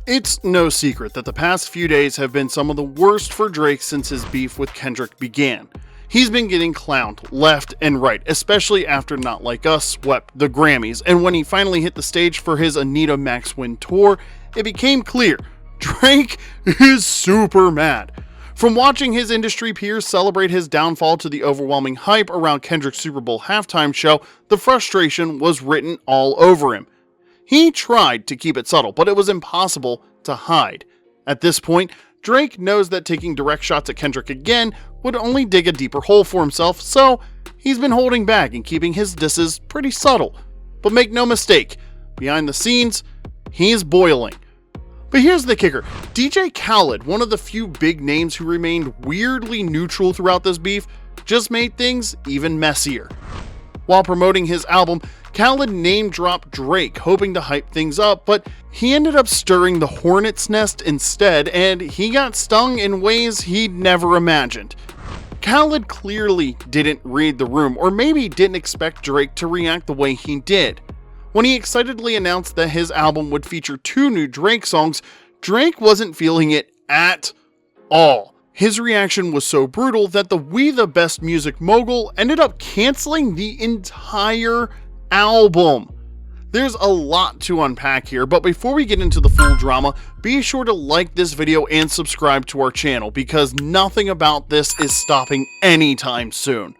It's no secret that the past few days have been some of the worst for Drake since his beef with Kendrick began. He's been getting clowned left and right, especially after Not Like Us swept the Grammys, and when he finally hit the stage for his Anita Max Wynn Tour, it became clear Drake is super mad. From watching his industry peers celebrate his downfall to the overwhelming hype around Kendrick's Super Bowl halftime show, the frustration was written all over him. He tried to keep it subtle, but it was impossible to hide. At this point, Drake knows that taking direct shots at Kendrick again would only dig a deeper hole for himself, so he's been holding back and keeping his disses pretty subtle. But make no mistake, behind the scenes, he's boiling. But here's the kicker. DJ Khaled, one of the few big names who remained weirdly neutral throughout this beef, just made things even messier. While promoting his album, Khaled name-dropped Drake, hoping to hype things up, but he ended up stirring the hornet's nest instead, and he got stung in ways he'd never imagined. Khaled clearly didn't read the room, or maybe didn't expect Drake to react the way he did. When he excitedly announced that his album would feature 2 new Drake songs, Drake wasn't feeling it at all. His reaction was so brutal that the We the Best music mogul ended up canceling the entire album. There's a lot to unpack here, but before we get into the full drama, be sure to like this video and subscribe to our channel because nothing about this is stopping anytime soon.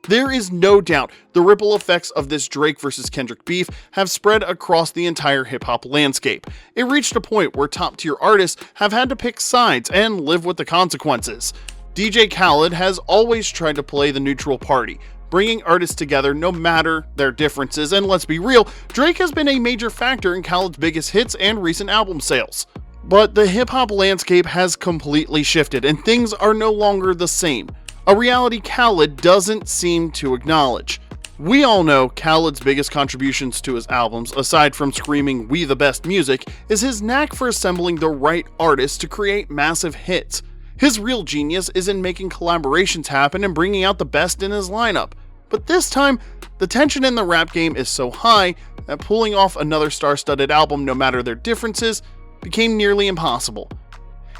There is no doubt the ripple effects of this Drake versus Kendrick beef have spread across the entire hip-hop landscape. It reached a point where top-tier artists have had to pick sides and live with the consequences. DJ Khaled has always tried to play the neutral party, bringing artists together no matter their differences, and let's be real, Drake has been a major factor in Khaled's biggest hits and recent album sales. But the hip-hop landscape has completely shifted and things are no longer the same. A reality Khaled doesn't seem to acknowledge. We all know Khaled's biggest contributions to his albums, aside from screaming "We the best" music, is his knack for assembling the right artists to create massive hits. His real genius is in making collaborations happen and bringing out the best in his lineup. But this time, the tension in the rap game is so high that pulling off another star-studded album, no matter their differences, became nearly impossible.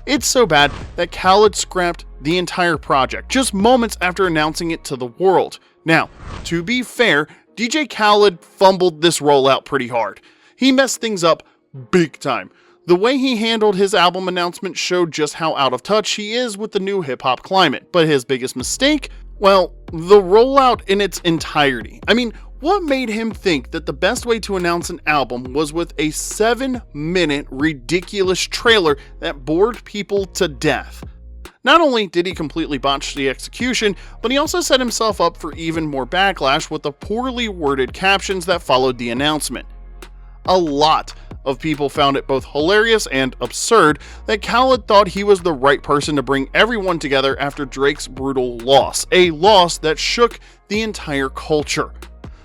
It's so bad that Khaled scrapped the entire project just moments after announcing it to the world. Now, to be fair, DJ Khaled fumbled this rollout pretty hard. He messed things up big time. The way he handled his album announcement showed just how out of touch he is with the new hip-hop climate, but his biggest mistake? Well, the rollout in its entirety. I mean, what made him think that the best way to announce an album was with a 7-minute ridiculous trailer that bored people to death? Not only did he completely botch the execution, but he also set himself up for even more backlash with the poorly worded captions that followed the announcement. A lot of people found it both hilarious and absurd that Khaled thought he was the right person to bring everyone together after Drake's brutal loss, a loss that shook the entire culture.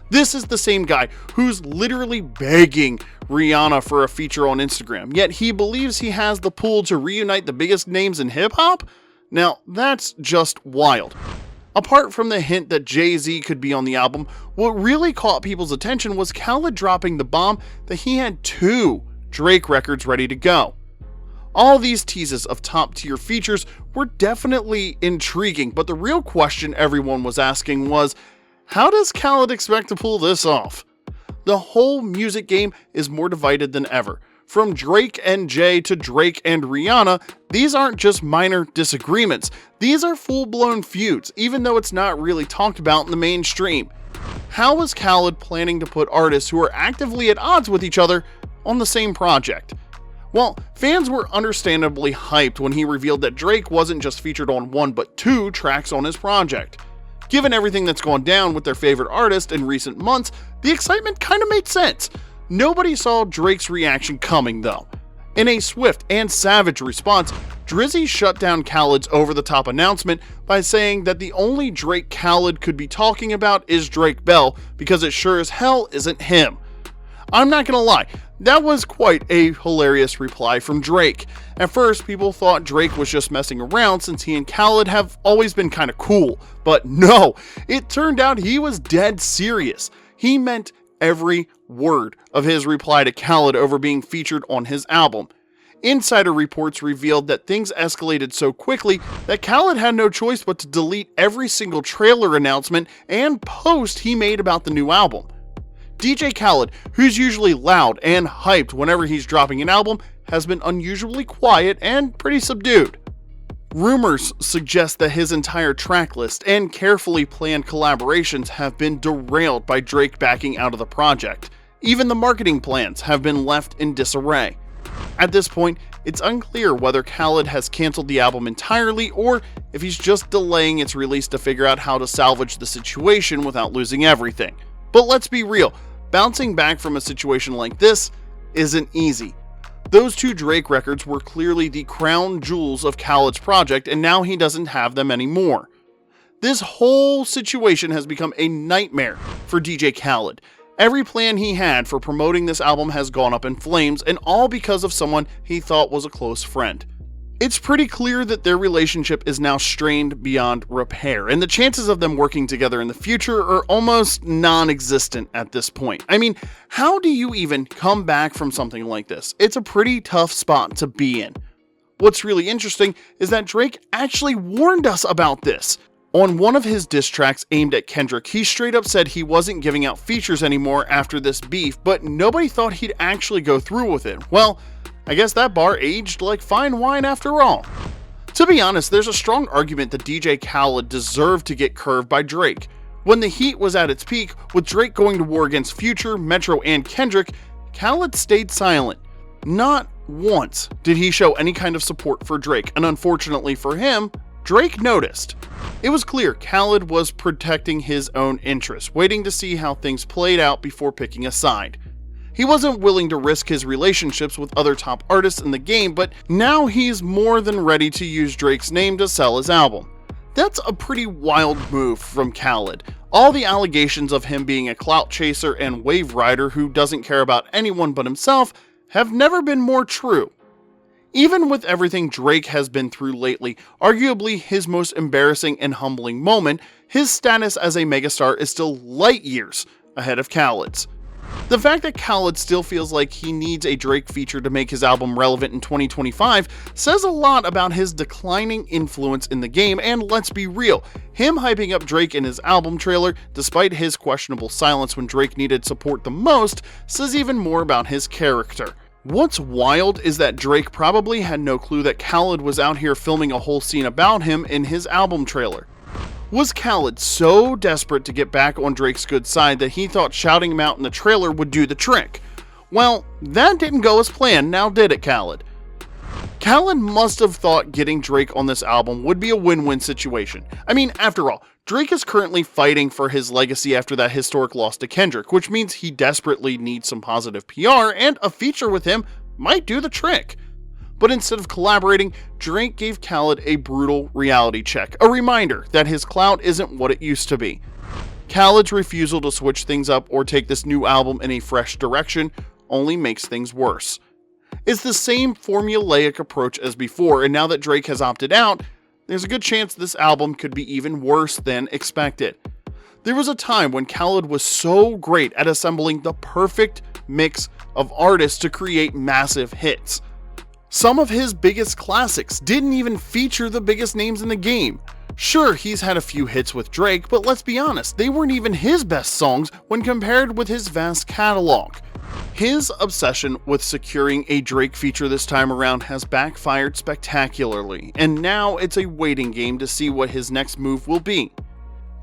This is the same guy who's literally begging Rihanna for a feature on Instagram, yet he believes he has the pull to reunite the biggest names in hip-hop? Now, that's just wild. Apart from the hint that Jay-Z could be on the album, what really caught people's attention was Khaled dropping the bomb that he had 2 Drake records ready to go. All these teases of top-tier features were definitely intriguing, but the real question everyone was asking was, how does Khaled expect to pull this off? The whole music game is more divided than ever. From Drake and Jay to Drake and Rihanna, these aren't just minor disagreements. These are full-blown feuds, even though it's not really talked about in the mainstream. How is Khaled planning to put artists who are actively at odds with each other on the same project? Well, fans were understandably hyped when he revealed that Drake wasn't just featured on 1 but 2 tracks on his project. Given everything that's gone down with their favorite artist in recent months, the excitement kind of made sense. Nobody saw Drake's reaction coming though. In a swift and savage response, Drizzy shut down Khaled's over-the-top announcement by saying that the only Drake Khaled could be talking about is Drake Bell because it sure as hell isn't him. I'm not gonna lie, that was quite a hilarious reply from Drake. At first, people thought Drake was just messing around since he and Khaled have always been kinda cool, but no, it turned out he was dead serious. He meant every word of his reply to Khaled over being featured on his album. Insider reports revealed that things escalated so quickly that Khaled had no choice but to delete every single trailer announcement and post he made about the new album. DJ Khaled, who's usually loud and hyped whenever he's dropping an album, has been unusually quiet and pretty subdued. Rumors suggest that his entire track list and carefully planned collaborations have been derailed by Drake backing out of the project. Even the marketing plans have been left in disarray. At this point, it's unclear whether Khaled has canceled the album entirely or if he's just delaying its release to figure out how to salvage the situation without losing everything. But let's be real, bouncing back from a situation like this isn't easy. Those two Drake records were clearly the crown jewels of Khaled's project, and now he doesn't have them anymore. This whole situation has become a nightmare for DJ Khaled. Every plan he had for promoting this album has gone up in flames, and all because of someone he thought was a close friend. It's pretty clear that their relationship is now strained beyond repair, and the chances of them working together in the future are almost non-existent at this point. I mean, how do you even come back from something like this? It's a pretty tough spot to be in. What's really interesting is that Drake actually warned us about this. On one of his diss tracks aimed at Kendrick, he straight up said he wasn't giving out features anymore after this beef, but nobody thought he'd actually go through with it. Well, I guess that bar aged like fine wine after all. To be honest, there's a strong argument that DJ Khaled deserved to get curved by Drake. When the heat was at its peak, with Drake going to war against Future, Metro, and Kendrick, Khaled stayed silent. Not once did he show any kind of support for Drake, and unfortunately for him, Drake noticed. It was clear Khaled was protecting his own interests, waiting to see how things played out before picking a side. He wasn't willing to risk his relationships with other top artists in the game, but now he's more than ready to use Drake's name to sell his album. That's a pretty wild move from Khaled. All the allegations of him being a clout chaser and wave rider who doesn't care about anyone but himself have never been more true. Even with everything Drake has been through lately, arguably his most embarrassing and humbling moment, his status as a megastar is still light years ahead of Khaled's. The fact that Khaled still feels like he needs a Drake feature to make his album relevant in 2025 says a lot about his declining influence in the game, and let's be real, him hyping up Drake in his album trailer, despite his questionable silence when Drake needed support the most, says even more about his character. What's wild is that Drake probably had no clue that Khaled was out here filming a whole scene about him in his album trailer. Was Khaled so desperate to get back on Drake's good side that he thought shouting him out in the trailer would do the trick? Well, that didn't go as planned, now did it, Khaled? Khaled must have thought getting Drake on this album would be a win-win situation. I mean, after all, Drake is currently fighting for his legacy after that historic loss to Kendrick, which means he desperately needs some positive PR, and a feature with him might do the trick. But instead of collaborating, Drake gave Khaled a brutal reality check, a reminder that his clout isn't what it used to be. Khaled's refusal to switch things up or take this new album in a fresh direction only makes things worse. It's the same formulaic approach as before, and now that Drake has opted out, there's a good chance this album could be even worse than expected. There was a time when Khaled was so great at assembling the perfect mix of artists to create massive hits. Some of his biggest classics didn't even feature the biggest names in the game. Sure, he's had a few hits with Drake, but let's be honest, they weren't even his best songs when compared with his vast catalog. His obsession with securing a Drake feature this time around has backfired spectacularly, and now it's a waiting game to see what his next move will be.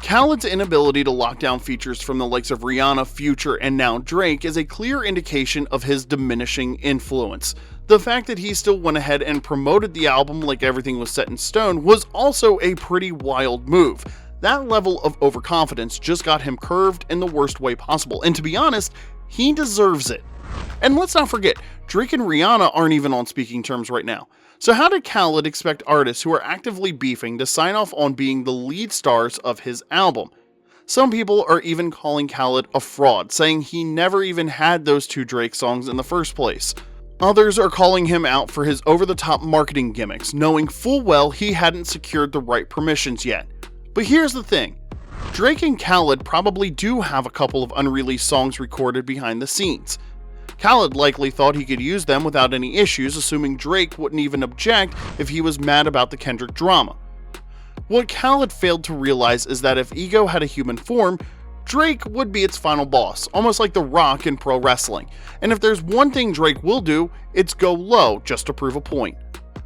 Khaled's inability to lock down features from the likes of Rihanna, Future, and now Drake is a clear indication of his diminishing influence. The fact that he still went ahead and promoted the album like everything was set in stone was also a pretty wild move. That level of overconfidence just got him curved in the worst way possible, and to be honest, he deserves it. And let's not forget, Drake and Rihanna aren't even on speaking terms right now. So how did Khaled expect artists who are actively beefing to sign off on being the lead stars of his album? Some people are even calling Khaled a fraud, saying he never even had those two Drake songs in the first place. Others are calling him out for his over-the-top marketing gimmicks, knowing full well he hadn't secured the right permissions yet. But here's the thing, Drake and Khaled probably do have a couple of unreleased songs recorded behind the scenes. Khaled likely thought he could use them without any issues, assuming Drake wouldn't even object if he was mad about the Kendrick drama. What Khaled failed to realize is that if ego had a human form, Drake would be its final boss, almost like The Rock in pro wrestling. And if there's one thing Drake will do, it's go low just to prove a point.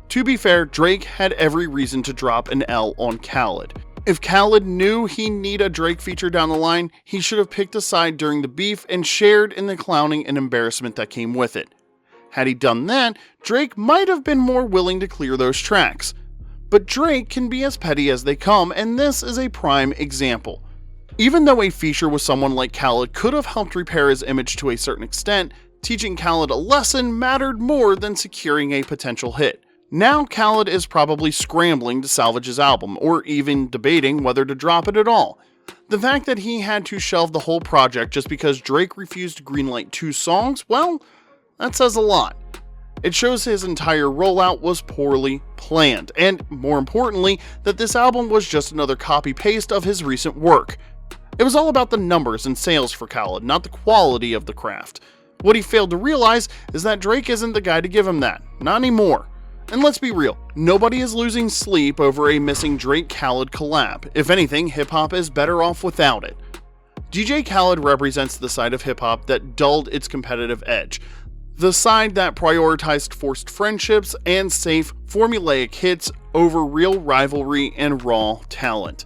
To be fair, Drake had every reason to drop an L on Khaled. If Khaled knew he need a Drake feature down the line, he should have picked a side during the beef and shared in the clowning and embarrassment that came with it. Had he done that, Drake might have been more willing to clear those tracks. But Drake can be as petty as they come, and this is a prime example. Even though a feature with someone like Khaled could have helped repair his image to a certain extent, teaching Khaled a lesson mattered more than securing a potential hit. Now Khaled is probably scrambling to salvage his album, or even debating whether to drop it at all. The fact that he had to shelve the whole project just because Drake refused to greenlight 2 songs, well, that says a lot. It shows his entire rollout was poorly planned, and more importantly, that this album was just another copy-paste of his recent work. It was all about the numbers and sales for Khaled, not the quality of the craft. What he failed to realize is that Drake isn't the guy to give him that, not anymore. And let's be real, nobody is losing sleep over a missing Drake-Khaled collab. If anything, hip-hop is better off without it. DJ Khaled represents the side of hip-hop that dulled its competitive edge. The side that prioritized forced friendships and safe, formulaic hits over real rivalry and raw talent.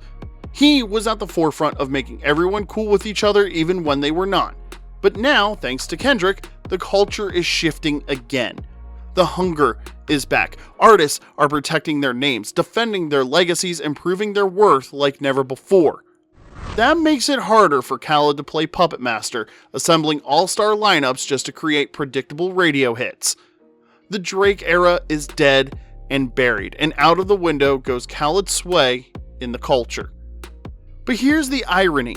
He was at the forefront of making everyone cool with each other even when they were not. But now, thanks to Kendrick, the culture is shifting again. The hunger is back. Artists are protecting their names, defending their legacies, and proving their worth like never before. That makes it harder for Khaled to play Puppet Master, assembling all-star lineups just to create predictable radio hits. The Drake era is dead and buried, and out of the window goes Khaled's sway in the culture. But here's the irony.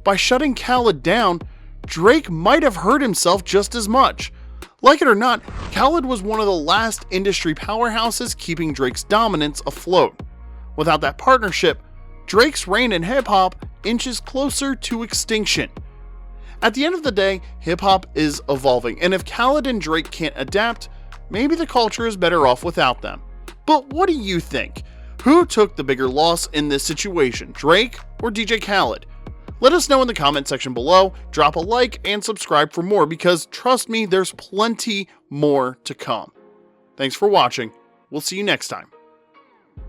By shutting Khaled down, Drake might have hurt himself just as much. Like it or not, Khaled was one of the last industry powerhouses keeping Drake's dominance afloat. Without that partnership, Drake's reign in hip-hop inches closer to extinction. At the end of the day, hip-hop is evolving, and if Khaled and Drake can't adapt, maybe the culture is better off without them. But what do you think? Who took the bigger loss in this situation, Drake or DJ Khaled? Let us know in the comment section below, drop a like, and subscribe for more because trust me, there's plenty more to come. Thanks for watching. We'll see you next time.